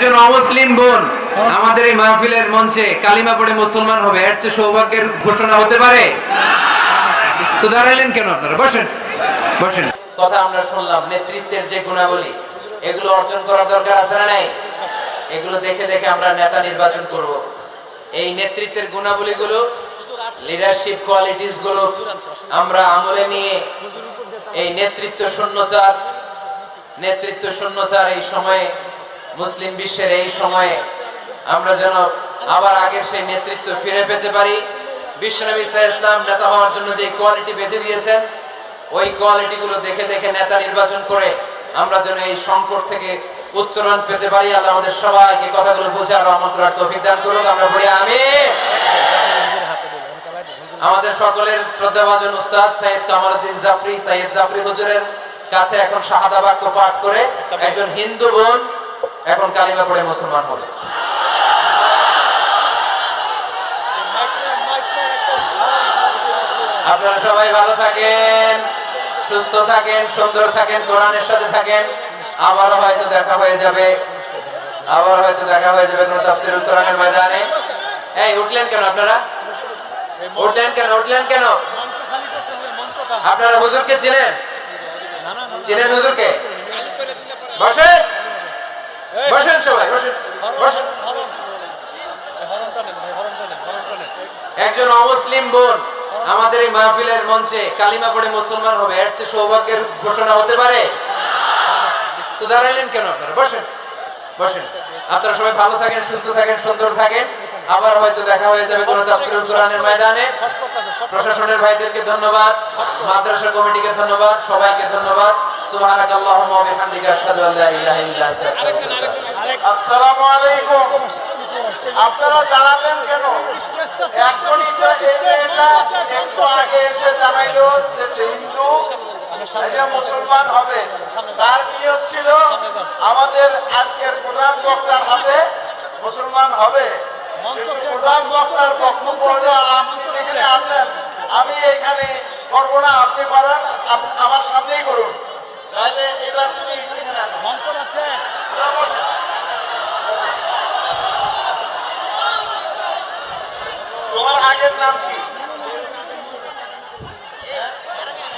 একজন অমুসলিম বোন আমাদের এই মাহফিলের মঞ্চে কালিমা পড়ে মুসলমান হবে, এর চেয়ে সৌভাগ্যের ঘোষণা হতে পারে? তো দাঁড়ালেন কেন আপনারা? বসেন বসেন। কথা আমরা শুনলাম, নেতৃত্বের যে গুণাবলী এগুলো অর্জন করার দরকার আছে না নাই? এগুলো দেখে দেখে আমরা নেতা নির্বাচন করব। এই নেতৃত্বের গুণাবলীগুলো, লিডারশিপ কোয়ালিটিস গুলো আমরা আমলে নিয়ে এই নেতৃত্ব শূন্যতার এই সময়ে, মুসলিম বিশ্বের এই সময়ে আমরা যেন আবার আগের সেই নেতৃত্ব ফিরে পেতে পারি। বিশ্বনবী সাল্লাল্লাহু আলাইহি ওয়াসাল্লাম নেতা হওয়ার জন্য যে কোয়ালিটি বেঁধে দিয়েছেন, ওই কোয়ালিটিগুলো দেখে দেখে নেতা নির্বাচন করে আমরা যেন এই সংকট থেকে উত্তরণ পেতে পারি। আল্লাহ আমাদের সবাইকে কথাগুলো বোঝার রহমত করার তৌফিক দান করুক। আমরা বলি আমিন। আমাদের সকলের শ্রদ্ধাভাজন উস্তাদ সৈয়দ কামালউদ্দিন জাফরি, সৈয়দ জাফরি হুজুরের কাছে এখন শাহাদা বাক্য পাঠ করে একজন হিন্দু বোন এখন কালিমা পড়ে মুসলমান হবে। আপনারা সবাই ভালো থাকেন, সুস্থ থাকেন, সুন্দর থাকেন, কোরআনের সাথে থাকেন। আবারও হয়তো দেখা হয়ে যাবে কোনো তাফসীরুল কোরআনের ময়দানে। এই উঠলেন কেন আপনারা? উঠলেন কেন? আপনারা হুজুরকে চিনেন হুজুরকে? বসেন সবাই, বসেন। একজন অমুসলিম বোন আমাদের এই মাহফিলের মঞ্চে কালিমা পড়ে মুসলমান হবে, এর চেয়ে সৌভাগ্যের ঘোষণা হতে পারে? তো দাঁড়ালেন কেন আপনারা? বসেন। আপনারা সবাই ভালো থাকেন, সুস্থ থাকেন, সুন্দর থাকেন। আবার হয়তো দেখা হয়ে যাবে কোনো তাফসীরুল কোরআনের ময়দানে। প্রশাসনের ভাইদেরকে ধন্যবাদ, মাদ্রাসা কমিটিকে ধন্যবাদ, সবাইকে ধন্যবাদ। সুবহানাকাল্লাহুম্মা ওয়া বিহামদিকা আশহাদু আল্লা ইলাহা ইল্লা আনতা আস্তাগফিরুকা। আসসালামু আলাইকুম। আপনারা জানালেন কেন? এখনই তো এটা একটু আগে এসে জানাইলো যে সে হিন্দু, এটা মুসলমান হবে। তার নিয়ত ছিল আমাদের আজকের প্রধান বক্তার হাতে মুসলমান হবে। প্রধান বক্তার বক্তব্য হলো আপনি যেখানে আসেন, আমি এখানে করবো না, আপনি করেন, আমার সামনেই করুন। তাহলে এবার তুমি মঞ্চ আছে, তোমার আগের নাম কি?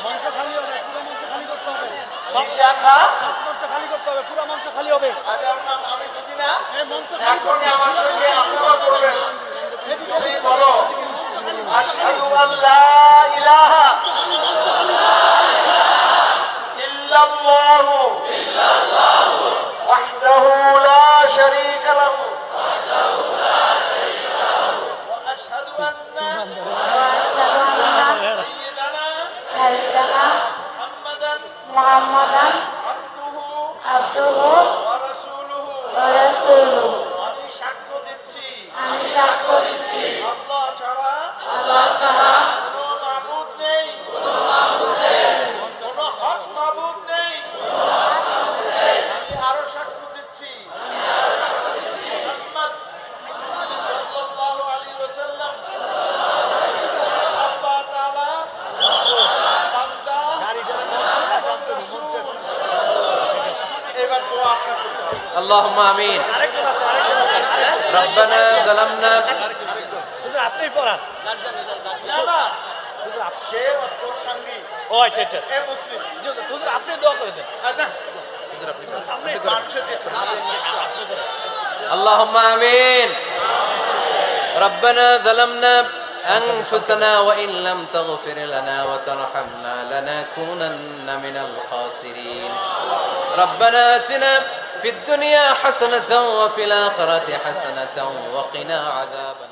মঞ্চ খালি হবে, পুরো মঞ্চ খালি করতে হবে। মঞ্চ খালি করতে হবে, পুরো মঞ্চ খালি হবে। আচ্ছা, আমি বুঝি না। এখনই আমার সঙ্গে আপনারা করবেন। তুমি বলো, আশহাদু আল্লা ইলাহা ইল্লাল্লাহু ওয়াহদাহু লা শারীকা লাহু ওয়া আশহাদু আন্না সাইয়্যিদানা মুহাম্মাদান আবদুহু ওয়া রাসূলুহু। আমি সাক্ষ্য দিচ্ছি আল্লাহ ছাড়া কোনো মাবুদ নেই, কোনো হক মাবুদ নেই। আমি আরো সাক্ষ্য দিচ্ছি মুহাম্মদ সাল্লাল্লাহু আলাইহি ওয়াসাল্লাম আল্লাহ তাআলা বান্দা রাসূল। এবার দোয়া আপনার করতে হবে। আল্লাহুম্মা আমিন। আরেকজন আছে। রব্বানা যালামনা। হুজুর আপনি পড়ান। না সে তোর সঙ্গী। ও আচ্ছা এ মুসলিম। হুজুর আপনি দোয়া করে দেন। না হুজুর আপনি মানুষের যে আল্লাহুম্মা আমিন। রব্বানা যালামনা أنفسنا وإن لم تغفر لنا وترحمنا لنكونن من الخاسرين. ربنا آتنا في الدنيا حسنة وفي الآخرة حسنة وقنا عذاب النار.